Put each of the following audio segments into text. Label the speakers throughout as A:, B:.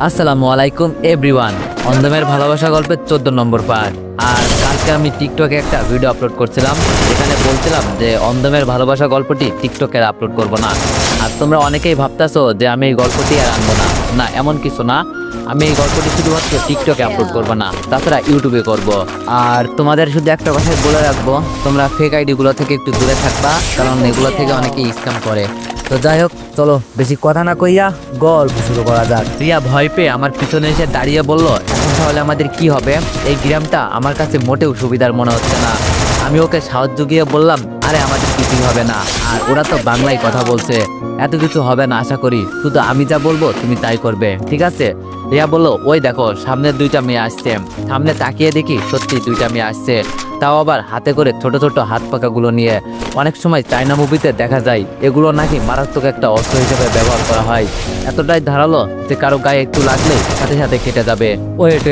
A: আসসালামু আলাইকুম এভরিওয়ান। অন্ধমের ভালোবাসা গল্পের 14 নম্বর পার্ট। আর কালকে আমি টিকটকে একটা ভিডিও আপলোড করছিলাম, যেখানে বলছিলাম যে অন্ধমের ভালোবাসা গল্পটি টিকটকে আপলোড করব না। আর তোমরা অনেকেই ভাবতেছো যে আমি এই গল্পটি আর আনবো না। না, এমন কিছু না। আমি এই গল্পটি শুধুমাত্র টিকটকে আপলোড করবো না, তাছাড়া ইউটিউবে করব। আর তোমাদের শুধু একটা কথাই বলে রাখবো, তোমরা ফেক আইডিগুলো থেকে একটু দূরে থাকবা, কারণ এগুলো থেকে অনেকেই স্ক্যাম করে। তো যাই হোক, চলো বেশি কথা না কইয়া গল্প শুরু করা যাক। রিয়া ভয় পেয়ে আমার পিছনে এসে দাঁড়িয়ে বলল, এখন তাহলে আমাদের কি হবে? এই গ্রামটা আমার কাছে মোটেও সুবিধার মনে হচ্ছে না। আমি ওকে সাহায্য জুগিয়ে বললাম, আরে আমাদের কিছুই হবে না, আর ওরা তো বাংলায় কথা বলছে, এত কিছু হবে না আশা করি, শুধু আমি যা বলবো তুমি তাই করবে, ঠিক আছে? রিয়া বলল, ওই দেখো সামনে দুইটা মেয়ে আসছে। সামনে তাকিয়ে দেখি সত্যি দুইটা মেয়ে আসছে, তাও আবার হাতে করে ছোট ছোট হাত পাকাগুলো নিয়ে। অনেক সময় চায়না মুভিতে দেখা যায় এগুলো নাকি মারাত্মক একটা অস্ত্র হিসেবে ব্যবহার করা হয়। এতটাই ধারালো যে কারো গায়ে একটু লাগলেই সাথে সাথে কেটে যাবে। ওয়েট,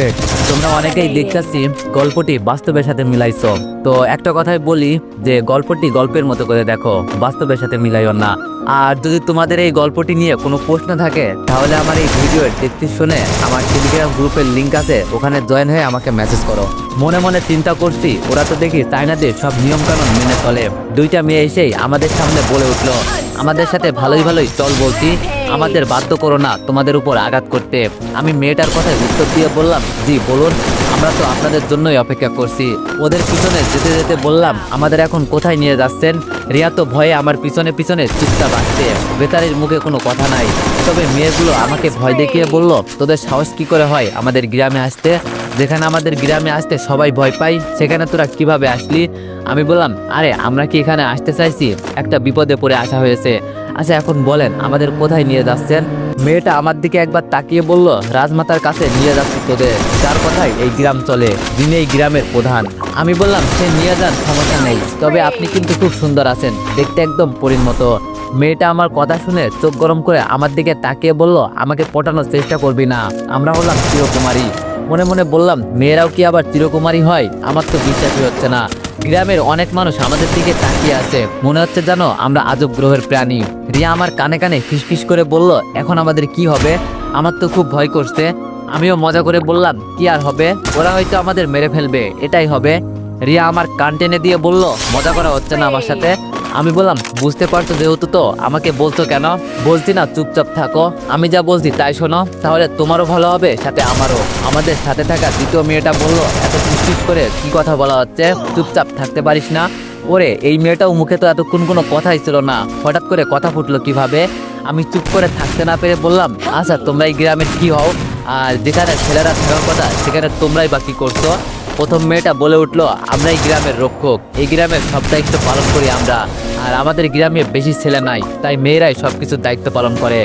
A: তোমরা অনেকেই দেখতেছি গল্পটি বাস্তবের সাথে মিলাইছো। তো একটা কথাই বলি যে গল্পটি গল্পের মতো করে দেখো, বাস্তবের সাথে মিলাইও না। আর যদি তোমাদের এই গল্পটি নিয়ে কোনো প্রশ্ন থাকে, তাহলে আমার এই ভিডিওর ডেসক্রিপশনে আমার টেলিগ্রাম গ্রুপের লিঙ্ক আছে, ওখানে জয়েন হয়ে আমাকে মেসেজ করো। মনে মনে চিন্তা করছি, ওরা তো দেখি চায়নাদের সব নিয়মকানুন মেনে চলে। দুইটা মেয়ে এসেই আমাদের সামনে বলে উঠলো, আমাদের সাথে ভালোই ভালোই চল বলছি, আমাদের বাধ্য করো না তোমাদের উপর আঘাত করতে। আমি মেয়েটার কথায় উত্তর দিয়ে বললাম, জি বলুন, আমরা তো আপনাদের জন্যই অপেক্ষা করছি। ওদের পিছনে যেতে যেতে বললাম, আমাদের এখন কোথায় নিয়ে যাচ্ছেন? রিয়া তো ভয়ে আমার পিছনে পিছনে চুপচাপ আসছে, বেচারির মুখে কোনো কথা নাই। তবে মেয়েগুলো আমাকে ভয় দেখিয়ে বলল, তোদের সাহস কি করে হয় আমাদের গ্রামে আসতে? যেখানে আমাদের গ্রামে আসতে সবাই ভয় পায়, সেখানে তোরা কিভাবে আসলি? আমি বললাম, আরে আমরা কি এখানে আসতে চাইছি? একটা বিপদে পড়ে আসা হয়েছে। আচ্ছা এখন বলেন আমাদের কোথায় নিয়ে যাচ্ছেন? মেয়েটা আমার দিকে একবার তাকিয়ে বলল, রাজমাতার কাছে নিয়ে যাচ্ছি তোদের, যার কথায় এই গ্রাম চলে, যিনি এই গ্রামের প্রধান। আমি বললাম, সে নিয়ে যান, সমস্যা নেই, তবে আপনি কিন্তু খুব সুন্দর আছেন, দেখতে একদম পরীর মতো। মেয়েটা আমার কথা শুনে চোখ গরম করে আমার দিকে তাকিয়ে বলল, আমাকে পটানোর চেষ্টা করবি না, আমরা হলাম চিরকুমারী। মনে মনে বললাম, মেয়েরাও কি আবার চিরকুমারী হয়? আমার তো বিশ্বাসই হচ্ছে না। গ্রামের অনেক মানুষ আমাদের দিকে তাকিয়ে আছে, মনে হচ্ছে জানো আমরা আজব গ্রহের প্রাণী। রিয়া আমার কানে কানে ফিসফিস করে বলল, এখন আমাদের কি হবে? আমার তো খুব ভয় করছে। আমিও মজা করে বললাম, কি আর হবে, ওরা হয়তো আমাদের মেরে ফেলবে, এটাই হবে। রিয়া আমার কান টেনে দিয়ে বলল, মজা করা হচ্ছে না আমার সাথে? আমি বললাম, বুঝতে পারছো যেহেতু তো আমাকে বলছো কেন? বলছি না চুপচাপ থাকো, আমি যা বলছি তাই শোনো, তাহলে তোমারও ভালো হবে, সাথে আমারও। আমাদের সাথে থাকা দ্বিতীয় মেয়েটা বলল, এত ফিসফিস করে কি কথা বলা হচ্ছে, চুপচাপ থাকতে পারিস না? ওরে, এই মেয়েটাও মুখে তো এতক্ষণ কোনো কথাই ছিল না, হঠাৎ করে কথা ফুটলো কিভাবে? আমি চুপ করে থাকতে না পেরে বললাম, আচ্ছা তোমরা এই গ্রামের কি হও? আর যেখানে ছেলেরা থাকার কথা সেখানে তোমরাই বা কি করছো? প্রথম মেয়েটা বলে উঠলো, আমরা এই গ্রামের রক্ষক, এই গ্রামের সব দায়িত্ব পালন করি আমরা, আর আমাদের গ্রামে বেশি ছেলে নাই, তাই মেয়েরাই সবকিছু দায়িত্ব পালন করে।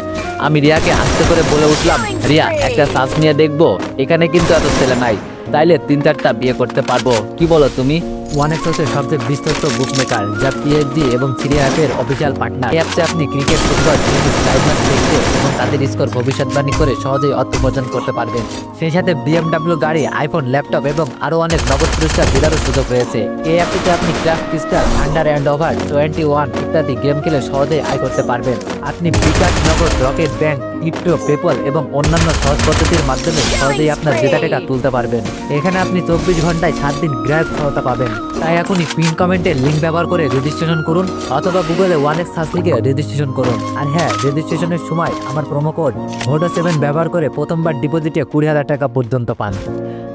A: আমি রিয়াকে আস্তে করে বলে উঠলাম, রিয়া একটা শ্বাস নিয়ে দেখবো, এখানে কিন্তু এত ছেলে নাই, তাইলে 3-4টা বিয়ে করতে পারবো, কি বলো তুমি? ওয়ানেক্স হচ্ছে সবচেয়ে বিশ্বস্ত বুক মেকার, যা পিএইচডি এবং সিরিয়া অ্যাপের অফিসিয়াল পার্টনার। এই অ্যাপসে আপনি cricket, football, tennis, live match দেখতে এবং তাদের স্কোর ভবিষ্যৎবাণী করে সহজেই অর্থ উপার্জন করতে পারবেন। সেই সাথে বিএমডব্লিউ গাড়ি, আইফোন, ল্যাপটপ এবং আরও অনেক নগদ পুরস্কার জেতারও সুযোগ রয়েছে। এই অ্যাপটিতে আপনি craft crystal, under and over 21 ইত্যাদি গেম খেলে সহজেই আয় করতে পারবেন। আপনি বিকাশ, নগদ, রকেট ব্যাংক, ক্রিপ্টো, পেপল এবং অন্যান্য সহজ পদ্ধতির মাধ্যমে সহজেই আপনার জেতা টাকা তুলতে পারবেন। এখানে আপনি 24 ঘন্টায় 7 দিন গ্রাহক সহায়তা পাবেন। তাই এখনই পিন কমেন্টে লিঙ্ক ব্যবহার করে রেজিস্ট্রেশন করুন, অথবা গুগলে ওয়ানেক্স সার্চ লিখে রেজিস্ট্রেশন করুন। আর হ্যাঁ, রেজিস্ট্রেশনের সময় আমার প্রোমো কোড VODO7 ব্যবহার করে প্রথমবার ডিপোজিটে 20,000 টাকা পর্যন্ত পান।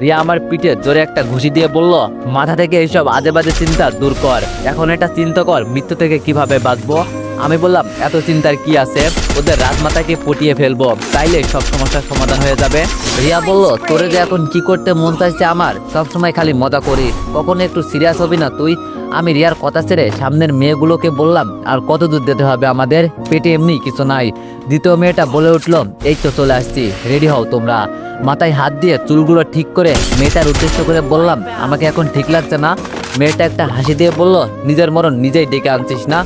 A: রিয়া আমার পিঠে জোরে একটা ঘুষি দিয়ে বলল, মাথা থেকে এইসব আজে বাজে চিন্তা দূর কর, এখন এটা চিন্তা কর মৃত্যু থেকে কিভাবে বাঁচবো। আমি বললাম, এত চিন্তার কি আছে, ওদের রাজমাতাকে পটিয়ে ফেলবো, তাইলে সব সমস্যার সমাধান হয়ে যাবে। রিয়া বলল, তোরে যে এখন কি করতে মন চাইছে আমার, সবসময় খালি মজা করিস, কখনো একটু সিরিয়াস হবি না তুই? আমি রিয়ার কথা ছেড়ে সামনের মেয়েগুলোকে বললাম, আর কত দূর যেতে হবে আমাদের, পেটে এমনি কিছু নাই। দ্বিতীয় মেয়েটা বলে উঠল, এই তো চলে আসছি, রেডি হও তোমরা। মাথায় হাত দিয়ে চুলগুলো ঠিক করে মেয়েটার উদ্দেশ্য করে বললাম, আমাকে এখন ঠিক লাগছে না। মেয়েটা একটা হাসি দিয়ে বলল, নিজের মরণ নিজেই ডেকে আনছিস না?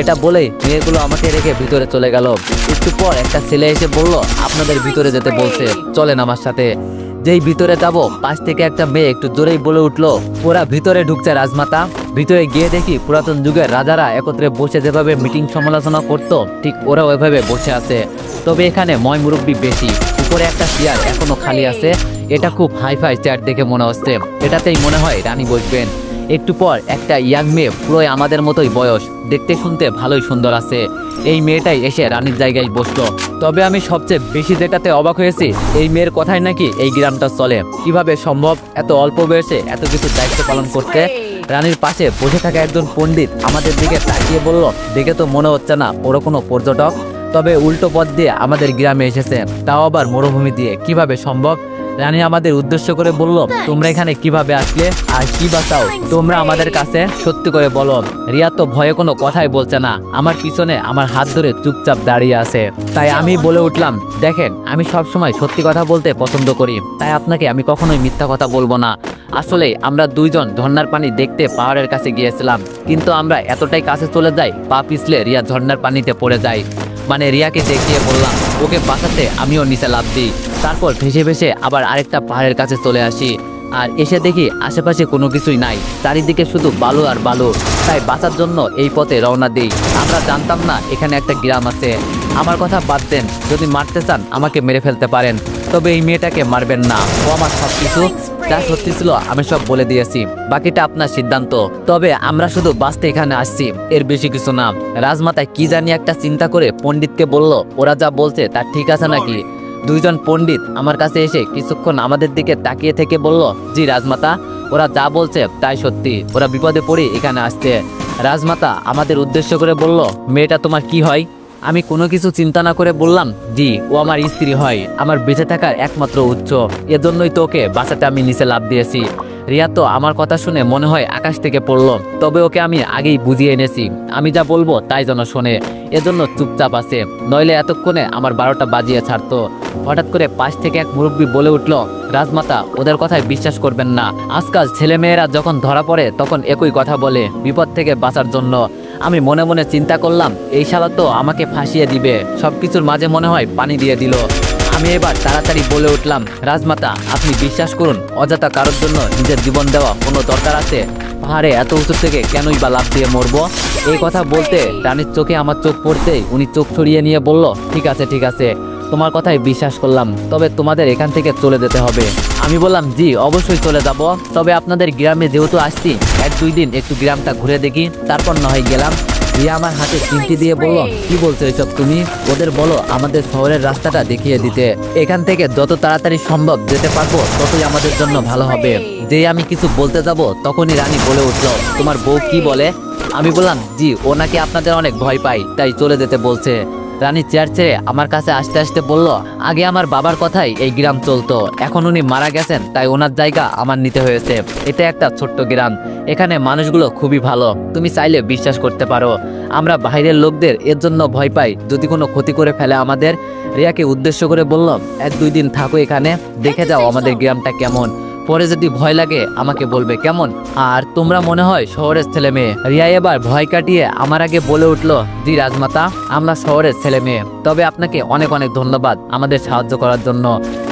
A: এটা বলেই মেয়েগুলো আমাকে রেখে ভিতরে চলে গেল। একটু পর একটা ছেলে এসে বলল, আপনাদের ভিতরে যেতে বলছে, চলেন আমার সাথে। যেই ভিতরে যাব, পাশ থেকে একটা মেয়ে একটু জোরেই বলে উঠলো, ওরা ভিতরে ঢুকছে রাজমাতা। ভিতরে গিয়ে দেখি পুরাতন যুগের রাজারা একত্রে বসে যেভাবে মিটিং সমালোচনা করতো, ঠিক ওরা ওইভাবে বসে আছে, তবে এখানে ময় মুরব্বী বেশি। উপরে একটা চেয়ার এখনো খালি আছে, এটা খুব হাইফাই চেয়ার দেখে মনে হচ্ছে, এটাতেই মনে হয় রানী বসবেন। একটু পর একটা ইয়াং মেয়ে, পুরোই আমাদের মতোই বয়স, দেখতে শুনতে ভালোই সুন্দর আছে, এই মেয়েটাই এসে রানীর জায়গায় বসলো। তবে আমি সবচেয়ে বেশি যেটাতে অবাক হয়েছি, এই মেয়ের কথাই নাকি এই গ্রামটা চলে। কিভাবে সম্ভব এত অল্প বয়সে এত কিছু দায়িত্ব পালন করতে? রানীর পাশে বসে থাকা একজন পণ্ডিত আমাদের দিকে তাকিয়ে বলল, দেখে তো মনে হচ্ছে না ওরা কোনো পর্যটক, তবে উল্টো পথ দিয়ে আমাদের গ্রামে এসেছে, তাও আবার মরুভূমি দিয়ে, কিভাবে সম্ভব? রানী আমাদের উদ্দেশ্য করে বলল, তোমরা এখানে কিভাবে আসলে আর কি বাঁচাও তোমরা আমাদের কাছে, সত্যি করে বলো। রিয়া তো ভয়ে কোনো কথাই বলছে না, আমার পিছনে আমার হাত ধরে চুপচাপ দাঁড়িয়ে আছে। তাই আমি বলে উঠলাম, দেখেন আমি সবসময় সত্যি কথা বলতে পছন্দ করি, তাই আপনাকে আমি কখনোই মিথ্যা কথা বলবো না। আসলে আমরা দুইজন ঝর্ণার পানি দেখতে পাহাড়ের কাছে গিয়েছিলাম, কিন্তু আমরা এতটাই কাছে চলে যাই, পা পিছলে রিয়া ঝর্ণার পানিতে পড়ে যায়। মানে রিয়াকে দেখিয়ে বললাম ওকে বাঁচাতে আমিও নিচে লাফ দিই, তারপর ভেসে ভেসে আবার আরেকটা পাহাড়ের কাছে চলে আসি, আর এসে দেখি আশেপাশে কোনো কিছুই নাই, চারিদিকে শুধু বালু আর বালু। তাই বাঁচার জন্য এই পথে রওনা দিই। আমরা জানতাম না এখানে একটা গ্রাম আছে। আমার কথা বাদ দেন, যদি মারতে চান আমাকে মেরে ফেলতে পারেন, তবে এই মেয়েটাকে মারবেন না, ও আমার সব কিছু, যা সত্যি ছিল আমি সব বলে দিয়েছি, বাকিটা আপনার সিদ্ধান্ত। তবে আমরা শুধু বাঁচতে এখানে আসছি, এর বেশি কিছু না। রাজমাতায় কি জানি একটা চিন্তা করে পণ্ডিতকে বলল, ওরা যা বলছে তা ঠিক আছে নাকি? দুইজন পণ্ডিত আমার কাছে এসে কিছুক্ষণ আমাদের দিকে তাকিয়ে থেকে বলল, জি রাজমাতা, ওরা যা বলছে তাই সত্যি, ওরা বিপদে পড়ে এখানে আসছে। রাজমাতা আমাদের উদ্দেশ্য করে বলল, মেয়েটা তোমার কি হয়? আমি কোনো কিছু চিন্তা না করে বললাম, জি ও আমার স্ত্রী হয়, আমার বেঁচে থাকার একমাত্র উৎস, এজন্যই তো ওকে বাঁচাতে আমি নিচে লাফ দিয়েছি। রিয়া তো আমার কথা শুনে মনে হয় আকাশ থেকে পড়লো, তবে ওকে আমি আগেই বুঝিয়ে এনেছি, আমি যা বলবো তাই যেন শোনে, এজন্য চুপচাপ আছে, নইলে এতক্ষণে আমার 12টা বাজিয়ে ছাড়তো। হঠাৎ করে পাশ থেকে এক মুরব্বী বলে উঠল, রাজমাতা ওদের কথায় বিশ্বাস করবেন না, আজকাল ছেলেমেয়েরা যখন ধরা পড়ে তখন একই কথা বলে, বিপদ থেকে বাঁচার জন্য। আমি মনে মনে চিন্তা করলাম, এই শালা তো আমাকে ফাঁসিয়ে দিবে, সবকিছুর মাঝে মনে হয় পানি দিয়ে দিল। আমি এবার তাড়াতাড়ি বলে উঠলাম, রাজমাতা আপনি বিশ্বাস করুন, অযথা কারোর জন্য নিজের জীবন দেওয়া কোনো দরকার আছে? পাহাড়ে এত উঁচু থেকে কেনই বা লাফ দিয়ে মরবো? এই কথা বলতে রানীর চোখে আমার চোখ পড়তেই উনি চোখ ছড়িয়ে নিয়ে বলল, ঠিক আছে ঠিক আছে, তোমার কথাই বিশ্বাস করলাম, তবে তোমাদের এখান থেকে চলে যেতে হবে। আমি বললাম, জি অবশ্যই চলে যাব, তবে আপনাদের গ্রামে যেহেতু আসছি 1-2 দিন একটু গ্রামটা ঘুরে দেখি, তারপর না হয় গেলাম। রিয়া আমার হাতে চিমটি দিয়ে বলল, কি বলছো এসব তুমি? ওদের বলো আমাদের শহরের রাস্তাটা দেখিয়ে দিতে, এখান থেকে যত তাড়াতাড়ি সম্ভব যেতে পারবো ততই আমাদের জন্য ভালো হবে। যেই আমি কিছু বলতে যাব তখনই রানী বলে উঠল, তোমার বউ কি বলে? আমি বললাম, জি ও নাকি আপনাদের অনেক ভয় পায়, তাই চলে যেতে বলছে। রানী চেয়ার ছেড়ে আমার কাছে আসতে আসতে বলল, আগে আমার বাবার কথাই এই গ্রাম চলতো, এখন উনি মারা গেছেন, তাই ওনার জায়গা আমার নিতে হয়েছে। এটা একটা ছোট্ট গ্রাম, এখানে মানুষগুলো খুবই ভালো, তুমি চাইলে বিশ্বাস করতে পারো। আমরা বাইরের লোকদের এর জন্য ভয় পাই, যদি কোনো ক্ষতি করে ফেলে আমাদের। রিয়াকে উদ্দেশ্য করে বলল, 1-2 দিন থাকো এখানে, দেখে যাও আমাদের গ্রামটা কেমন, পরে যদি ভয় লাগে আমাকে বলবে, কেমন? আর তোমরা মনে হয় শহরের ছেলে মেয়ে। রিয়া এবার ভয় কাটিয়ে আমার আগে বলে উঠলো, জি রাজমাতা আমরা শহরের ছেলে মেয়ে, তবে আপনাকে অনেক অনেক ধন্যবাদ আমাদের সাহায্য করার জন্য।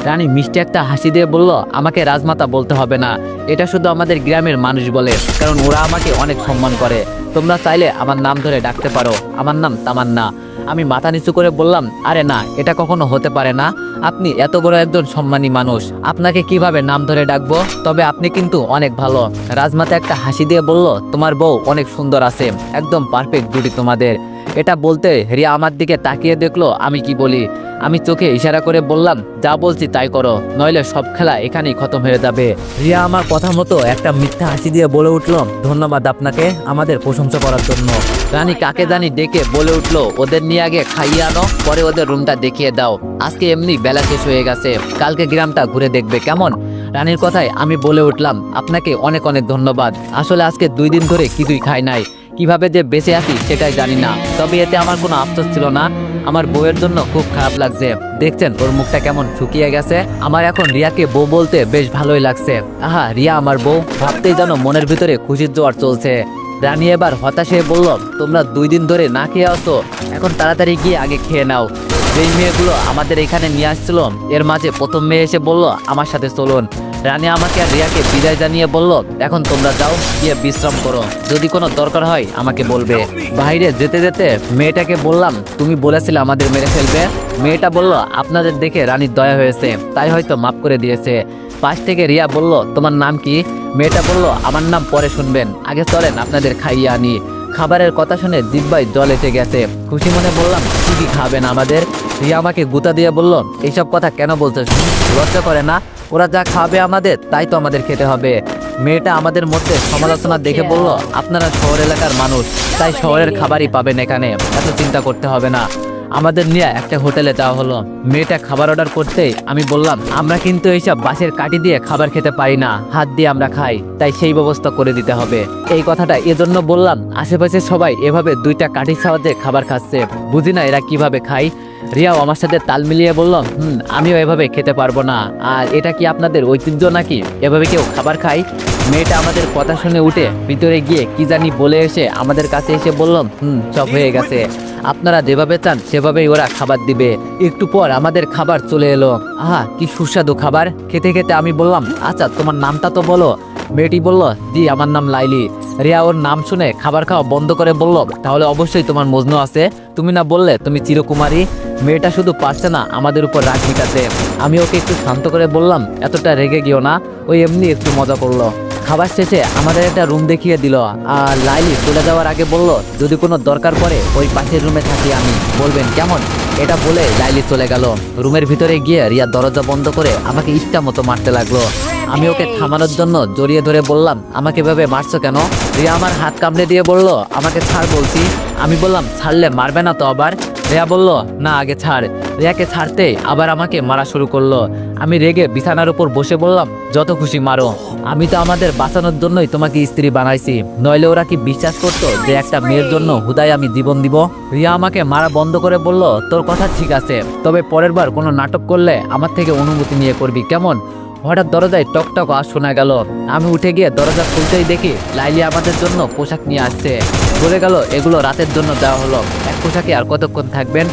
A: রানী মিষ্টি একটা হাসি দিয়ে বলল, আমাকে রাজমাতা বলতে হবে না, এটা শুধু আমাদের গ্রামের মানুষ বলে, কারণ ওরা আমাকে অনেক সম্মান করে। তোমরা চাইলে আমার নাম ধরে ডাকতে পারো, আমার নাম তামান্না। আমি মাথা নিচু করে বললাম, আরে না, এটা কখনো হতে পারে না, আপনি এত বড় একজন সম্মানী মানুষ, আপনাকে কিভাবে নাম ধরে ডাকবো? তবে আপনি কিন্তু অনেক ভালো। রাজমাতা একটা হাসি দিয়ে বলল, তোমার বউ অনেক সুন্দর আছে, একদম পারফেক্ট জুটি তোমাদের। এটা বলতে রিয়া আমার দিকে তাকিয়ে দেখলো আমি কি বলি। আমি চোখে ইশারা করে বললাম, যা বলছি তাই করো, নইলে সব খেলা এখানেই খতম হয়ে যাবে। রিয়া আমার কথা মতো একটা মিথ্যা হাসি দিয়ে বলে উঠল, ধন্যবাদ আপনাকে আমাদের প্রশংসা করার জন্য। রানী কাকে জানি ডেকে বলে উঠলো, ওদের নিয়ে আগে খাইয়ে আনো, পরে ওদের রুমটা দেখিয়ে দাও, আজকে এমনি বেলা শেষ হয়ে গেছে, কালকে গ্রামটা ঘুরে দেখবে, কেমন? রানীর কথায় আমি বলে উঠলাম, আপনাকে অনেক অনেক ধন্যবাদ, আসলে আজকে 2 দিন ধরে কিছুই খাই নাই, কিভাবে যে বেঁচে আছি সেটাই জানি না, তবে এতে আমার কোনো আফসোস ছিল না। আমার বউয়ের জন্য খুব খারাপ লাগছে, দেখছেন ওর মুখটা কেমন শুকিয়ে গেছে। আমার এখন রিয়াকে বউ বলতে বেশ ভালোই লাগছে। আহা রিয়া আমার বউ, ভাবতেই যেন মনের ভিতরে খুশির জোয়ার চলছে। রানী এবার হতাশ হয়ে বলল, তোমরা 2 দিন ধরে না খেয়ে আসো, এখন তাড়াতাড়ি গিয়ে আগে খেয়ে নাও। যেই মেয়েগুলো আমাদের এখানে নিয়ে আসছিল এর মাঝে প্রথম মেয়ে এসে বলল, আমার সাথে চলুন। রানী আমাকে আর রিয়াকে বিদায় জানিয়ে বলল, এখন তোমরা যাও, গিয়ে বিশ্রাম করো, যদি কোনো দরকার হয় আমাকে বলবে। বাইরে যেতে যেতে মেয়েটাকে বললাম, তুমি বলেছিলে আমাদের মেরে ফেলবে। মেয়েটা বলল, আপনাদের দেখে রানীর দয়া হয়েছে, তাই হয়তো মাফ করে দিয়েছে। পাশ থেকে রিয়া বলল, তোমার নাম কি? মেয়েটা বলল, আমার নাম পরে শুনবেন, আগে চলেন আপনাদের খাইয়ে আনি। খাবারের কথা শুনে জিহ্বায় জল এসে গেছে। খুশি মনে বললাম, কি কি খাবেন আমাদের? রিয়া আমাকে গুতা দিয়ে বলল, এইসব কথা কেন বলছো? লজ্জা করে না? ওরা যা খাবে আমাদের তাই তো আমাদের খেতে হবে। মেয়েটা আমাদের মধ্যে সমালোচনা দেখে বলল, আপনারা শহর এলাকার মানুষ, তাই শহরের খাবারই পাবেন এখানে, এত চিন্তা করতে হবে না। আমাদের নিয়ে একটা হোটেলে যাওয়া হলো। মেয়েটা খাবার অর্ডার করতেই আমি বললাম, আমরা কিন্তু এইসব বাঁশের কাঠি দিয়ে খাবার খেতে পারি না, হাত দিয়ে আমরা খাই, তাই সেই ব্যবস্থা করে দিতে হবে। এই কথাটা এজন্য বললাম, আশেপাশে সবাই এভাবে দুইটা কাঠির সাহায্যে খাবার খাচ্ছে, বুঝি না এরা কিভাবে খায়। রিয়াও আমার সাথে তাল মিলিয়ে বলল, আমিও এভাবে খেতে পারবো না। আর এটা কি আপনাদের ঐতিহ্য নাকি, এভাবে কেউ খাবার খায়? মেয়েটা আমাদের কথা শুনে উঠে ভিতরে গিয়ে কি জানি বলে এসে আমাদের কাছে এসে বলল, সব হয়ে গেছে, আপনারা যেভাবে চান সেভাবেই ওরা খাবার দিবে। একটু পর আমাদের খাবার চলে এলো। আহা, কি সুস্বাদু খাবার। খেতে খেতে আমি বললাম, আচ্ছা তোমার নামটা তো বলো। মেয়েটি বলল, জি আমার নাম লাইলি। রিয়া ওর নাম শুনে খাবার খাওয়া বন্ধ করে বলল, তাহলে অবশ্যই তোমার মজনু আছে, তুমি না বললে তুমি চিরকুমারী। মেয়েটা শুধু পারছে না আমাদের উপর রাগ মিটাতে। আমি ওকে একটু শান্ত করে বললাম, এতটা রেগে গিয়েও না, ওই এমনি একটু মজা করলো। খাবার শেষে আমাদের একটা রুম দেখিয়ে দিল। আর লাইলি চলে যাওয়ার আগে বলল, যদি কোনো দরকার পড়ে ওই পাশের রুমে থাকি আমি, বলবেন কেমন? এটা বলে লাইলি চলে গেল। রুমের ভিতরে গিয়ে রিয়া দরজা বন্ধ করে আমাকে ইচ্ছা মতো মারতে লাগলো। আমি ওকে থামানোর জন্য জড়িয়ে ধরে বললাম, আমাকে ভেবে মারছো কেন? রিয়া আমার হাত কামড়ে দিয়ে বলল, আমাকে ছাড় বলছি। আমি বললাম, ছাড়লে মারবে না তো আবার? রিয়া বলল, না আগে ছাড়। রিয়াকে ছাড়তে আবার আমাকে মারা শুরু করলো। আমি রেগে বিছানার উপর বসে বললাম, যত খুশি মারো, আমি তো আমাদের বাঁচানোর জন্যই তোমাকে স্ত্রী বানাইছি, নইলে ওরা কি বিশ্বাস করতো যে একটা মেয়ের জন্য হুদায় আমি জীবন দিব? রিয়া আমাকে মারা বন্ধ করে বলল, তোর কথা ঠিক আছে, তবে পরের বার কোনো নাটক করলে আমার থেকে অনুমতি নিয়ে করবি, কেমন? হঠাৎ দরজায় টকটক আওয়াজ শোনা গেল। আমি উঠে গিয়ে দরজা খুলতেই দেখি লাইলি আমাদের জন্য পোশাক নিয়ে আসছে। বলে গেল, এগুলো রাতের জন্য দেওয়া হলো, এক পোশাকে আর কতক্ষণ থাকবেন?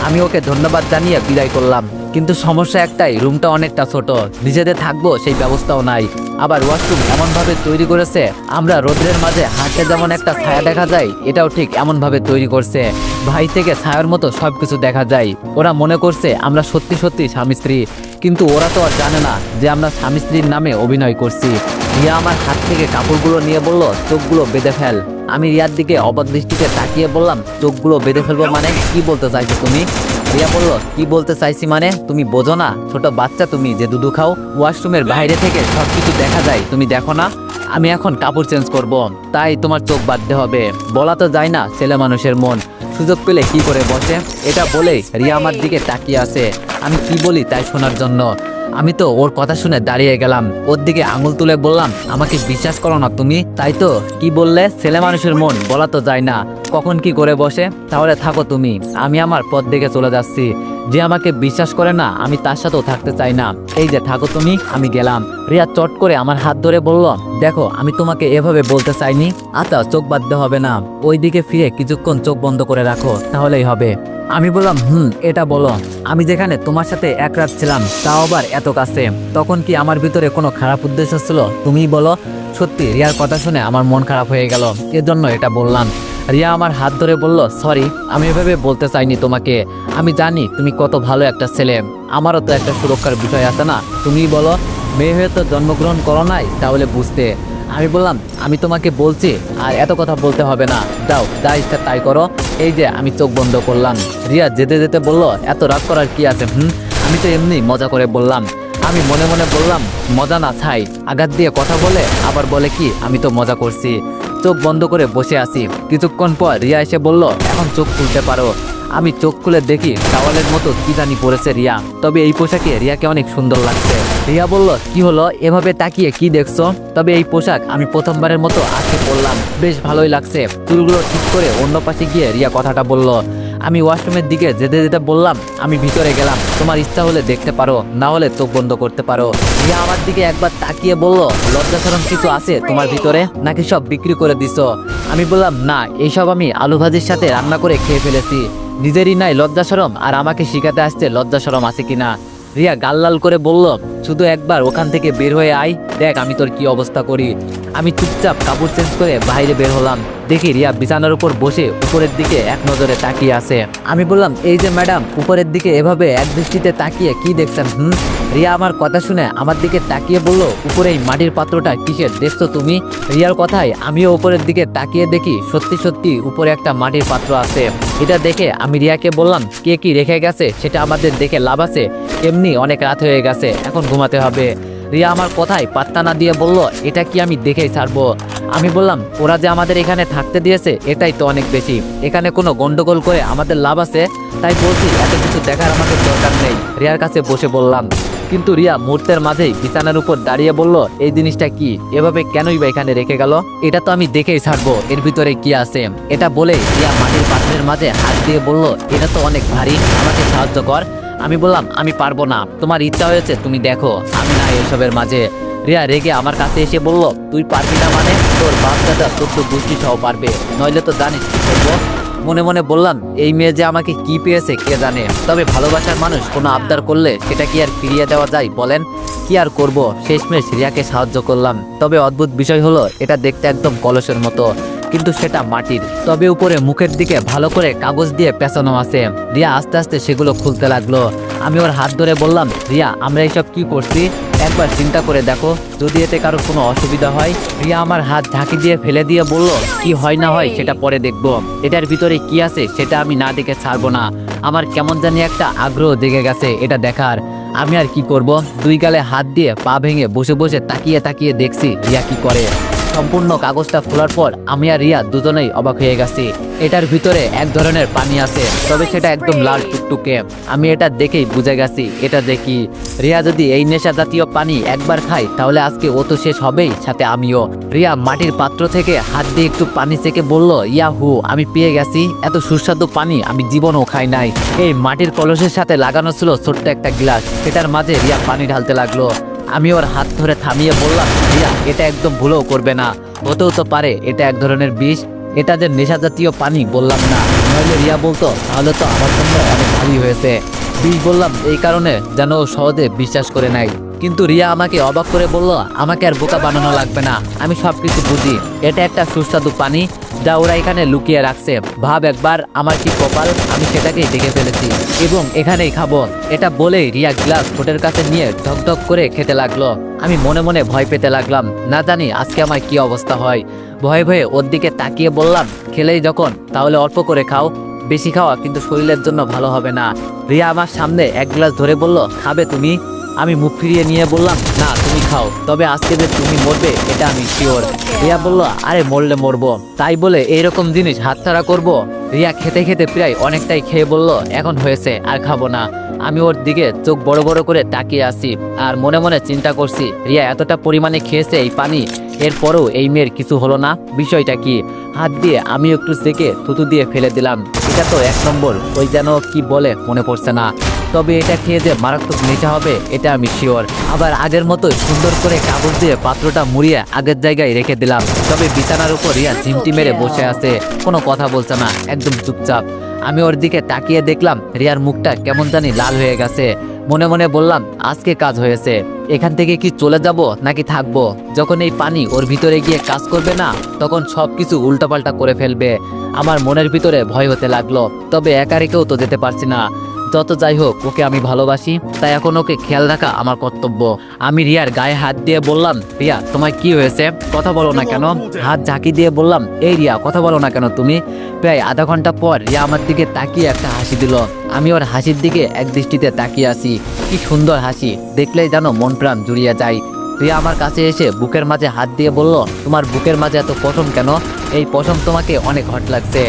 A: আমি ওকে ধন্যবাদ জানিয়ে বিদায় করলাম। কিন্তু সমস্যা একটাই, রুমটা অনেকটা ছোট, নিজেদের থাকবো সেই ব্যবস্থাও নাই। আবার ওয়াশরুম এমনভাবে তৈরি করেছে, আমরা রোদ্রের মাঝে হাঁটতে যেমন একটা ছায়া দেখা যায়, এটাও ঠিক এমনভাবে তৈরি করছে, ভাই থেকে ছায়ার মতো সবকিছু দেখা যায়। ওরা মনে করছে আমরা সত্যি সত্যি স্বামী স্ত্রী, কিন্তু ওরা তো আর জানে না যে আমরা স্বামী স্ত্রীর নামে অভিনয় করছি। রিয়া আমার হাত থেকে কাপড়গুলো নিয়ে বলল, চোখগুলো বেঁধে ফেল। আমি রিয়ার দিকে অবাক দৃষ্টিতে তাকিয়ে বললাম, চোখগুলো বেঁধে ফেলবো মানে? কি বলতে চাইছো তুমি? রিয়া বলল, কি বলতে চাইছি মানে? তুমি বোঝো না? ছোট বাচ্চা তুমি যে দুধু খাও, ওয়াশরুমের বাইরে থেকে সবকিছু দেখা যায়, তুমি দেখো না? আমি এখন কাপড় চেঞ্জ করব, তাই তোমার চোখ বাঁধতে হবে। বলা তো যায় না ছেলে মানুষের মন, সুযোগ পেলে কি করে বসে। এটা বলেই রিয়া আমার দিকে তাকিয়ে আছে আমি কি বলি তাই শোনার জন্য। আমি তো ওর কথা শুনে দাঁড়িয়ে গেলাম, ওর দিকে আঙুল তুলে বললাম, আমাকে বিশ্বাস করো না তুমি? তাই তো, কি বললে? ছেলে মানুষের মন বলা তো যায় না, কখন কি করে বসে। তাহলে থাকো তুমি, আমি আমার পথ দেখে চলে যাচ্ছি। যে আমাকে বিশ্বাস করে না আমি তার সাথেও থাকতে চাই না। এই যে থাকো তুমি, আমি গেলাম। রিয়া চট করে আমার হাত ধরে বলল, দেখো আমি তোমাকে এভাবে বলতে চাইনি। আচ্ছা চোখ বাঁধতে হবে না, ওই দিকে ফিরে কিছুক্ষণ চোখ বন্ধ করে রাখো, তাহলেই হবে। আমি বললাম, এটা বলো, আমি যেখানে তোমার সাথে এক রাত ছিলাম তাও আবার এত কাছে, তখন কি আমার ভিতরে কোনো খারাপ উদ্দেশ্য ছিল? তুমিই বলো। সত্যি রিয়ার কথা শুনে আমার মন খারাপ হয়ে গেল, এর জন্য এটা বললাম। রিয়া আমার হাত ধরে বলল, সরি, আমি এভাবে বলতে চাইনি তোমাকে। আমি জানি তুমি কত ভালো একটা ছেলে, আমারও তো একটা সুরক্ষার বিষয় আছে না? তুমিই বলো, মেয়ে হয়ে তো জন্মগ্রহণ করো নাই, তাহলে বুঝতে। আমি বললাম, আমি তোমাকে বলছি আর এত কথা বলতে হবে না, দাও যা ইচ্ছা তাই করো। এই যে আমি চোখ বন্ধ করলাম। রিয়া যেতে যেতে বলল, এত রাগ করার কি আছে? আমি তো এমনি মজা করে বললাম। আমি মনে মনে বললাম, মজা না ছাই, আঘাত দিয়ে কথা বলে আবার বলে কি আমি তো মজা করছি। চোখ বন্ধ করে বসে আছি। কিছুক্ষণ পর রিয়া এসে বলল, এখন চোখ খুলতে পারো। আমি চোখ খুলে দেখি টাওয়ালের মতো কি জানি পড়েছে রিয়া, তবে এই পোশাকে রিয়াকে অনেক সুন্দর লাগছে। রিয়া বলল, কি হলো এভাবে তাকিয়ে কি দেখছো? তবে এই পোশাক আমি প্রথমবারের মতো আজকে পরলাম, বেশ ভালোই লাগছে। চুলগুলো ঠিক করে অন্য পাশে গিয়ে রিয়া কথাটা বলল। আমি ওয়াশরুমের দিকে যেতে যেতে বললাম, আমি ভিতরে গেলাম, তোমার ইচ্ছা হলে দেখতে পারো, না হলে চোখ বন্ধ করতে পারো। রিয়া আমার দিকে একবার তাকিয়ে বলল, লজ্জা শরম কিছু আছে তোমার ভিতরে, নাকি সব বিক্রি করে দিছো? আমি বললাম, না, এইসব আমি আলু ভাজির সাথে রান্না করে খেয়ে ফেলেছি। নিজেরই নাই লজ্জা শরম, আর আমাকে শিখাতে আসছে লজ্জা শরম আছে কিনা। রিয়া গাল লাল করে বলল, শুধু একবার ওখান থেকে বের হয়ে আয়, দেখ আমি তোর কি অবস্থা করি। আমি চুপচাপ কাপড় চেঞ্জ করে বাইরে বের হলাম। দেখি রিয়া বিছানার উপর বসে উপরের দিকে এক নজরে তাকিয়ে আছে। আমি বললাম, এই যে ম্যাডাম, উপরের দিকে এভাবে এক দৃষ্টিতে তাকিয়ে কি দেখছেন? রিয়া আমার কথা শুনে আমার দিকে তাকিয়ে বলল, উপরে এই মাটির পাত্রটা কিসের দেখছো তুমি? রিয়ার কথায় আমিও উপরের দিকে তাকিয়ে দেখি সত্যি সত্যি উপরে একটা মাটির পাত্র আছে। এটা দেখে আমি রিয়াকে বললাম, কে কি রেখে গেছে সেটা আমাদের দেখে লাভ আছে, এমনি অনেক রাত হয়ে গেছে, এখন ঘুমাতে হবে। রিয়া আমার কথায় পাত্তা না দিয়ে বলল, এটা কি আমি দেখেই ছাড়বো? আমি বললাম, ওরা যে আমাদের এখানে থাকতে দিয়েছে এটাই তো অনেক বেশি, এখানে কোনো গন্ডগোল করে আমাদের লাভ আছে, তাই বলছি এত কিছু দেখার আমাদের দরকার নেই। রিয়ার কাছে বসে বললাম। কিন্তু রিয়া মুহূর্তের মাঝেই বিছানার উপর দাঁড়িয়ে বলল, এই জিনিসটা কি, এভাবে কেনই বা এখানে রেখে গেল? এটা তো আমি দেখেই ছাড়বো, এর ভিতরে কি আছে। এটা বলে রিয়া মাটির পাত্রের মাঝে হাত দিয়ে বলল, এটা তো অনেক ভারী, আমাকে সাহায্য কর। আমি বললাম, আমি পারবো না, তোমার ইচ্ছা হয়েছে তুমি দেখো, আমি না এসবের মাঝে। রিয়া রেগে আমার কাছে এসে বলল, তুই পারবি না মানে? তোর বাপ দাদা চোদ্দ গোষ্ঠী সহ পারবে, নইলে তো জানিস কি করবো। মনে মনে বললাম, এই মেয়ে যে আমাকে কি পেয়েছে কে জানে। তবে ভালোবাসার মানুষ কোনো আবদার করলে সেটা কি আর ফিরিয়ে দেওয়া যায় বলেন? কি আর করব, শেষমেশ রিয়াকে সাহায্য করলাম। তবে অদ্ভুত বিষয় হলো, এটা দেখতে একদম কলসের মতো, কিন্তু সেটা মাটির। তবে উপরে মুখের দিকে ভালো করে কাগজ দিয়ে পেঁচানো আছে। রিয়া আস্তে আস্তে সেগুলো খুলতে লাগলো। আমি ওর হাত ধরে বললাম, রিয়া আমরা এইসব কি করছি, একবার চিন্তা করে দেখো, যদি এতে কারোর কোনো অসুবিধা হয়। রিয়া আমার হাত ঝাঁকি দিয়ে ফেলে দিয়ে বলল, কি হয় না হয় সেটা পরে দেখবো, এটার ভিতরে কি আছে সেটা আমি না দেখে ছাড়বো না। আমার কেমন জানি একটা আগ্রহ জেগে গেছে এটা দেখার। আমি আর কি করব, দুই গালে হাত দিয়ে পা ভেঙে বসে বসে তাকিয়ে তাকিয়ে দেখছি রিয়া কি করে। সম্পূর্ণ কাগজটা খোলার পর আমি আর রিয়া দুজনেই অবাক হয়ে গেছি। এটার ভিতরে এক ধরনের পানি আছে, তবে সেটা একদম লাল টুকটুকে। আমি এটা দেখেই বুঝে গেছি এটা দেখি। রিয়া যদি এই নেশা জাতীয় পানি একবার খায় তাহলে আজকে ও তো শেষ হবেই, সাথে আমিও। রিয়া মাটির পাত্র থেকে হাত দিয়ে একটু পানি চেকে বলল, ইয়াহু, আমি পেয়ে গেছি, এত সুস্বাদু পানি আমি জীবনও খাই নাই। এই মাটির কলসের সাথে লাগানো ছিল ছোট্ট একটা গ্লাস, এটার মাঝে রিয়া পানি ঢালতে লাগলো। আমি ওর হাত ধরে থামিয়ে বললাম, রিয়া এটা একদম ভুলেও করবে না, হতেও তো পারে এটা এক ধরনের বিষ, এটা যে নেশা জাতীয় পানি বললাম না, নইলে রিয়া বলতো তাহলে তো আমার জন্য অনেক ভালোই হয়েছে। বিষ বললাম এই কারণে যেন ও সহজে বিশ্বাস করে নাই। কিন্তু রিয়া আমাকে অবাক করে বলল, আমাকে আর বোকা বানানো লাগবে না, আমি সবকিছু বুঝি, এটা একটা সুস্বাদু পানি যা ওরা এখানে লুকিয়ে রাখছে। ভাব একবার আমার কি কপাল, আমি সেটাকেই দেখে ফেলেছি এবং এখানেই খাবো। এটা বলেই রিয়া গ্লাস ঠোঁটের কাছে নিয়ে ঢকঢক করে খেতে লাগলো। আমি মনে মনে ভয় পেতে লাগলাম, না জানি আজকে আমার কি অবস্থা হয়। ভয়ে ভয়ে ওর দিকে তাকিয়ে বললাম, খেলেই যখন তাহলে অল্প করে খাও, বেশি খাওয়া কিন্তু শরীরের জন্য ভালো হবে না। রিয়া আমার সামনে এক গ্লাস ধরে বলল, খাবে তুমি? আমি মুখ ফিরিয়ে নিয়ে বললাম, না তুমি খাও, তবে আজকে যে তুমি মরবে এটা আমি শিওর। রিয়া বলল, আরে মরলে মরবো, তাই বলে এইরকম জিনিস হাতছাড়া করব? রিয়া খেতে খেতে প্রায় অনেকটাই খেয়ে বলল, এখন হয়েছে, আর খাবো না। আমি ওর দিকে চোখ বড় বড় করে তাকিয়ে আসি আর মনে মনে চিন্তা করছি, রিয়া এতটা পরিমাণে খেয়েছে এই পানি, এরপরও এই মেয়ের কিছু হলো না, বিষয়টা কি? হাত দিয়ে আমি একটু সেকে থুতু দিয়ে ফেলে দিলাম। এটা তো এক নম্বর, ওই যেন কি বলে মনে পড়ছে না, তবে এটা খেয়ে যে মারাত্মক নেশা হবে এটা আমি শিওর। আবার আগের মতো সুন্দর করে কাগজ দিয়ে পাত্রটা মুড়িয়ে আগের জায়গায় রেখে দিলাম। তবে বিছানার উপর রিয়া ঝিমটি মেরে বসে আছে, কোনো কথা বলছে না, একদম চুপচাপ। আমি ওর দিকে তাকিয়ে দেখলাম রিয়ার মুখটা কেমন জানি লাল হয়ে গেছে। মনে মনে বললাম, আজকে কাজ হয়েছে, এখান থেকে কি চলে যাব নাকি থাকবো? যখন এই পানি ওর ভিতরে গিয়ে কাজ করবে না, তখন সবকিছু উল্টাপাল্টা করে ফেলবে। আমার মনের ভিতরে ভয় হতে লাগলো, তবে একা রেখেও তো যেতে পারছি না। যত যাই হোক, ওকে আমি ভালোবাসি, তাই এখন ওকে খেয়াল রাখা আমার কর্তব্য। আমি রিয়ার গায়ে হাত দিয়ে বললাম, রিয়া তোমার কি হয়েছে, কথা বলো না কেন? হাত ঝাঁকি দিয়ে বললাম, এই রিয়া কথা বলো না কেন তুমি? প্রায় আধা ঘন্টা পর রিয়া আমার দিকে তাকিয়ে একটা হাসি দিল। আমি ওর হাসির দিকে এক দৃষ্টিতে তাকিয়ে আসি। কি সুন্দর হাসি, দেখলেই যেন মন প্রাণ জুড়িয়ে যায়। রিয়া আমার কাছে এসে বুকের মাঝে হাত দিয়ে বলল, তোমার বুকের মাঝে এত পশম কেন? এই পশম তোমাকে অনেক হট লাগছে।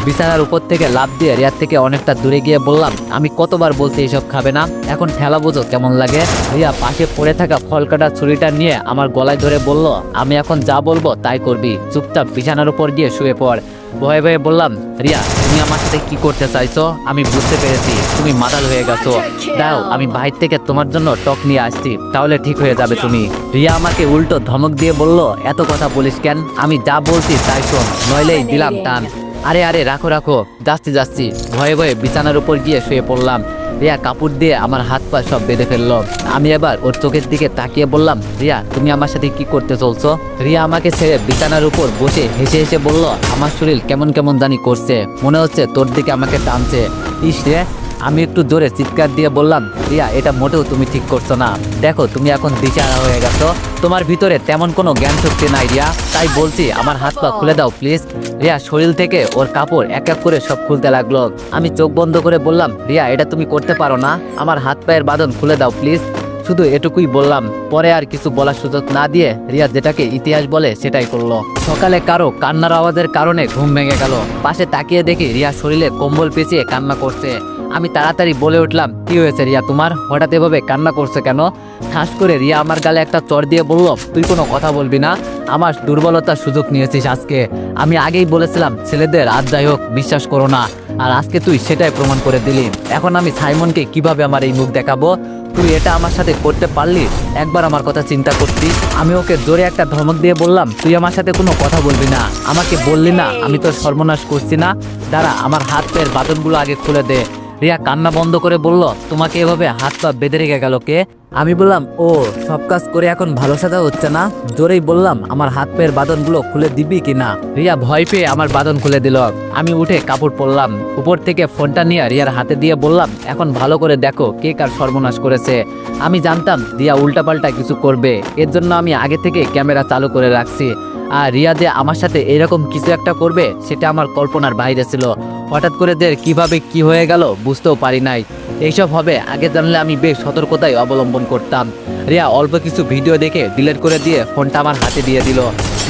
A: বিছানার উপর থেকে লাফ দিয়ে রিয়ার থেকে অনেকটা দূরে গিয়ে বললাম, আমি কতবার বলছি এইসব খাবে না, এখন ঠেলা বোঝো কেমন লাগে। রিয়া পাশে পড়ে থাকা ফল কাটার ছুরিটা নিয়ে আমার গলায় ধরে বলল, আমি এখন যা বলবো তাই করবি, চুপচাপ বিছানার উপর গিয়ে শুয়ে পড়। ভয়ে ভয়ে বললাম, রিয়া তুমি আমার সাথে কি করতে চাইছো? আমি বুঝতে পেরেছি তুমি মাতাল হয়ে গেছো, দাও আমি বাইর থেকে তোমার জন্য টক নিয়ে আসছি, তাহলে ঠিক হয়ে যাবে তুমি। রিয়া আমাকে উল্টো ধমক দিয়ে বলল, এত কথা বলিস কেন? আমি যা বলছি তাই শোন, নইলেই দিলাম টান। আরে আরে রাখো রাখো, যাচ্ছি যাচ্ছি। ভয়ে ভয়ে বিছানার উপর গিয়ে শুয়ে পড়লাম। রিয়া কাপড় দিয়ে আমার হাত পা সব বেঁধে ফেললো। আমি এবার ওর চোখের দিকে তাকিয়ে বললাম, রিয়া তুমি আমার সাথে কি করতে চলছো? রিয়া আমাকে ছেড়ে বিছানার উপর বসে হেসে হেসে বলল, আমার শরীর কেমন কেমন জানি করছে, মনে হচ্ছে তোর দিকে আমাকে টানছে। ইস রে! আমি একটু জোরে চিৎকার দিয়ে বললাম, রিয়া এটা মোটেও তুমি ঠিক করছো না। দেখো তুমি এখন দিশাহারা হয়ে গেছো, তোমার ভিতরে তেমন কোনো জ্ঞান শক্তি নাই রিয়া, তাই বলছি আমার হাত পা খুলে দাও প্লিজ। রিয়া শরীর থেকে ওর কাপড় এক এক করে সব খুলতে লাগলো। আমি চোখ বন্ধ করে বললাম, রিয়া এটা তুমি করতে পারো না, আমার হাত পায়ের বাঁধন খুলে দাও প্লিজ। শুধু এটুকুই বললাম। পরে আর কিছু বলার সুযোগ না দিয়ে রিয়া যেটাকে ইতিহাস বলে সেটাই করলো। সকালে কারো কান্নার আওয়াজের কারণে ঘুম ভেঙে গেল। পাশে তাকিয়ে দেখি রিয়া শরীরে কম্বল পেঁচিয়ে কান্না করছে। আমি তাড়াতাড়ি বলে উঠলাম, কি হয়েছে রিয়া তোমার, হঠাৎ এভাবে কান্না করছে কেন? ঠাস করে রিয়া আমার গালে একটা চড় দিয়ে বলল, তুই কোনো কথা বলবি না, আমার দুর্বলতার সুযোগ নিয়েছিস আজকে। আমি আগেই বলেছিলাম ছেলেদের আজ যাই হোক বিশ্বাস করো না, আর আজকে তুই সেটাই প্রমাণ করে দিলি। এখন আমি সাইমনকে কিভাবে আমার এই মুখ দেখাবো? তুই এটা আমার সাথে করতে পারলি? একবার আমার কথা চিন্তা করতিস। আমি ওকে জোরে একটা ধমক দিয়ে বললাম, তুই আমার সাথে কোনো কথা বলবি না, আমাকে বললি না আমি তোর সর্বনাশ করছি না? দাঁড়া, আমার হাত পায়ের বাঁধনগুলো আগে খুলে দে। রিয়া কান্না বন্ধ করে বলল, তোমাকে এভাবে হাত পা বেঁধে রেখে গেল কে? আমি বললাম, ও সব কাজ করে এখন ভালো সাজা হচ্ছে না? জোরেই বললাম, আমার হাত পায়ের বাঁধনগুলো খুলে দিবি কিনা? রিয়া ভয় পেয়ে আমার বাঁধন খুলে দিল। আমি উঠে কাপড় পরলাম, উপর থেকে ফোনটা নিয়ে রিয়ার হাতে দিয়ে বললাম, এখন ভালো করে দেখো কে কার সর্বনাশ করেছে। আমি জানতাম রিয়া উল্টাপাল্টা কিছু করবে, এর জন্য আমি আগে থেকে ক্যামেরা চালু করে রাখছি। আর রিয়া যে আমার সাথে এরকম কিছু একটা করবে সেটা আমার কল্পনার বাইরে ছিল। হঠাৎ করে কিভাবে কি হয়ে গেল বুঝতেও পারি নাই। এইসব হবে আগে জানলে আমি বেশ সতর্কতাই অবলম্বন করতাম। রিয়া অল্প কিছু ভিডিও দেখে ডিলিট করে দিয়ে ফোনটা আমার হাতে দিয়ে দিল।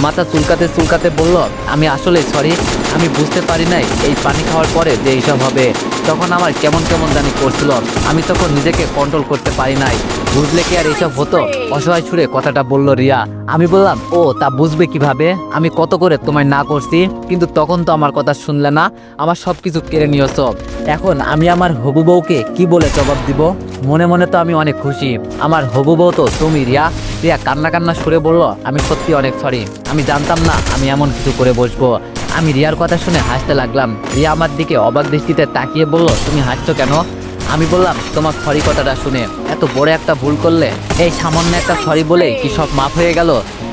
A: মাথা চুলকাতে চুলকাতে বলল, আমি আসলে সরি, আমি বুঝতে পারি নাই এই পানি খাওয়ার পরে যে এইসব হবে। তখন আমার কেমন কেমন জানি করছিল, আমি তখন নিজেকে কন্ট্রোল করতে পারি নাই। বুঝলে কি আর এইসব হতো? অসহায় সুরে কথাটা বলল রিয়া। আমি বললাম, ও তা বুঝবে কিভাবে, আমি কত করে তোমায় না করছি, কিন্তু তখন তো আমার কথা শুনলে না, আমার সব কিছু কেড়ে নিয়েছ। এখন আমি আমার হবু বউকে কি বলে জবাব দিব? মনে মনে তো আমি অনেক খুশি, আমার হবু বউ তো তুমি রিয়া। রিয়া কান্না কান্না সুরে বলল, আমি সত্যি অনেক সরি, আমি জানতাম না আমি এমন কিছু করে বসবো। আমি রিয়ার কথা শুনে হাসতে লাগলাম। রিয়া আমার দিকে অবাক দৃষ্টিতে তাকিয়ে বলল, তুমি হাসছো কেন? আমি বললাম, তোমার সরি কথাটা শুনে এত বড় একটা ভুল করলে, এই সামান্য একটা সরি বলে কি সব মাফ হয়ে গেল?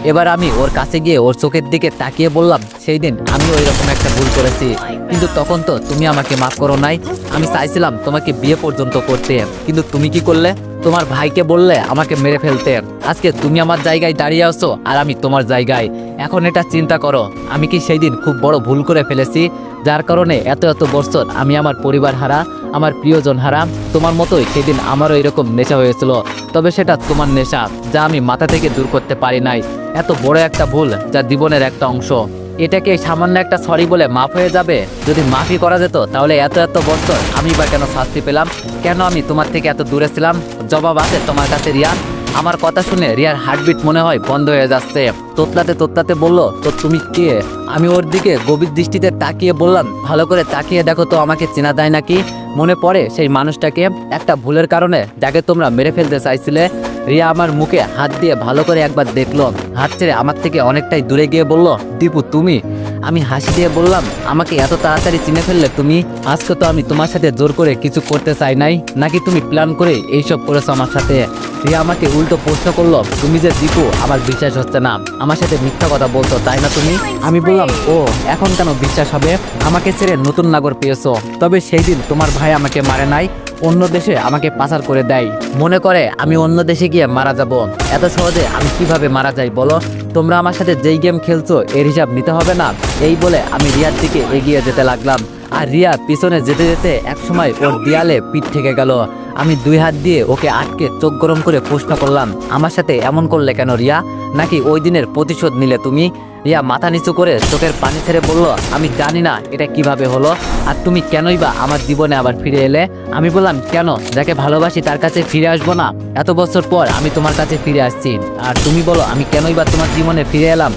A: এবার আমি ওর কাছে গিয়ে ওর চোখের দিকে তাকিয়ে বললাম, সেই দিন আমি ওই রকম একটা ভুল করেছি, কিন্তু তখন তো তুমি আমাকে মাফ করো নাই। আমি চাইছিলাম তোমাকে বিয়ে পর্যন্ত করতে, কিন্তু তুমি কি করলে? তোমার ভাইকে বললে আমাকে মেরে ফেলতে। আজকে তুমি আমার জায়গায় দাঁড়িয়ে আছো আর আমি তোমার জায়গায়। এখন এটা চিন্তা করো, আমি কি সেই দিন খুব বড় ভুল করে ফেলেছি, যার কারণে এত এত বছর আমি আমার পরিবার হারা, আমার প্রিয়জন হারা। তোমার মতোই সেদিন আমারও এরকম নেশা হয়েছিল, তবে সেটা তোমার নেশা, যা আমি মাথা থেকে দূর করতে পারি নাই। এত বড় একটা ভুল যা জীবনের একটা অংশ, এটাকে সামান্য একটা সরি বলে মাফ হয়ে যাবে? যদি মাফই করা যেত তাহলে এত এত বছর আমি বা কেন শাস্তি পেলাম? কেন আমি তোমার থেকে এত দূরে ছিলাম? জবাব আছে তোমার কাছে রিয়া? আমার কথা শুনে রিয়ার হার্টবিট মনে হয় বন্ধ হয়ে যাচ্ছে। তোতলাতে তোতলাতে বলল, তো তুমি কে? আমি ওর দিকে গভীর দৃষ্টিতে তাকিয়ে বললাম, ভালো করে তাকিয়ে দেখো তো আমাকে চেনা যায় নাকি? মনে পড়ে সেই মানুষটাকে, একটা ভুলের কারণে যাকে তোমরা মেরে ফেলতে চাইছিলে? রিয়া আমার মুখে হাত দিয়ে ভালো করে একবার দেখলো, হাত ছেড়ে আমার থেকে অনেকটাই দূরে গিয়ে বলল, দীপু তুমি? আমি হাসি দিয়ে বললাম, আমাকে এত তাড়াতাড়ি চিনে ফেললে তুমি? আজকে তো আমি তোমার সাথে জোর করে কিছু করতে চাই নাই, নাকি তুমি প্ল্যান করে এইসব করেছো আমার সাথে? রিয়া আমাকে উল্টো প্রশ্ন করলো, তুমি যে দীপু আমার বিশ্বাস হচ্ছে না, আমার সাথে মিথ্যা কথা বলছো তাই না তুমি? আমি বললাম, ও এখন কেন বিশ্বাস হবে? আমাকে ছেড়ে নতুন নাগর পেয়েছো, তবে সেই দিন তোমার ভাই আমাকে মারে নাই, অন্য দেশে আমাকে পাচার করে দেয়, মনে করে আমি অন্য দেশে গিয়ে মারা যাব। এত সহজে আমি কিভাবে মারা যাই বলো? তোমরা আমার সাথে যেই গেম খেলছো এর হিসাব নিতে হবে না? এই বলে আমি রিয়ার দিকে এগিয়ে যেতে লাগলাম, আর রিয়া পিছনে যেতে যেতে একসময় ওর দেয়ালে পিঠ থেকে গেল। আমি দুই হাত দিয়ে ওকে আটকে চোখ গরম করে প্রশ্ন করলাম, আমার সাথে এমন করলে কেন রিয়া? নাকি ওই দিনের প্রতিশোধ নিলে তুমি? রিয়া মাথা নিচু করে চোখের পানি ছেড়ে বলল, আমি জানি না এটা কিভাবে হলো, আর তুমি কেনই বা আমার জীবনে আবার ফিরে এলে? আমি বললাম, কেন? যাকে ভালোবাসি তার কাছে ফিরে আসবো না? এত বছর পর আমি তোমার কাছে ফিরে আসছি, আর তুমি বলো আমি কেনই বা তোমার জীবনে ফিরে এলাম?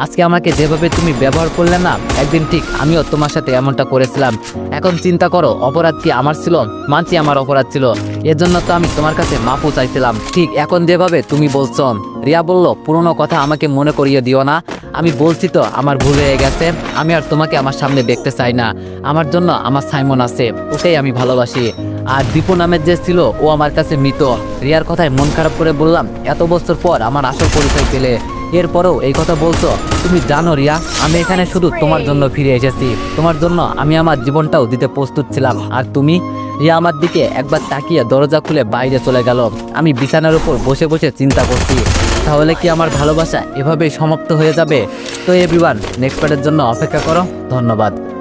A: আজকে আমাকে যেভাবে তুমি ব্যবহার করলে না, একদিন ঠিক আমিও তোমার সাথে এমনটা করেছিলাম। এখন চিন্তা করো, অপরাধ কি আমার ছিল? মানছি আমার অপরাধ ছিল, এর জন্য তো আমি তোমার কাছে মাপও চাইছিলাম। ঠিক এখন যেভাবে তুমি বলছো। রিয়া বলল, পুরনো কথা আমাকে মনে করিয়ে দিও না। আমি বলছি তো আমার ভুল হয়ে গেছে, আমি আর তোমাকে আমার সামনে দেখতে চাই না। আমার জন্য আমার সাইমন আছে, ওকেই আমি ভালোবাসি। আর দীপু নামের যে ছিল, ও আমার কাছে মৃত। রিয়ার কথায় মন খারাপ করে বললাম, এত বছর পর আমার আসল পরিচয় পেলে, এরপরেও এই কথা বলছো? তুমি জানো রিয়া, আমি এখানে শুধু তোমার জন্য ফিরে এসেছি। তোমার জন্য আমি আমার জীবনটাও দিতে প্রস্তুত ছিলাম। আর তুমি? রিয়া আমার দিকে একবার তাকিয়ে দরজা খুলে বাইরে চলে গেল। আমি বিছানার উপর বসে বসে চিন্তা করছি, তাহলে কি আমার ভালোবাসা এভাবেই সমাপ্ত হয়ে যাবে? তো এভরিওয়ান, নেক্সট পার্টের জন্য অপেক্ষা করো। ধন্যবাদ।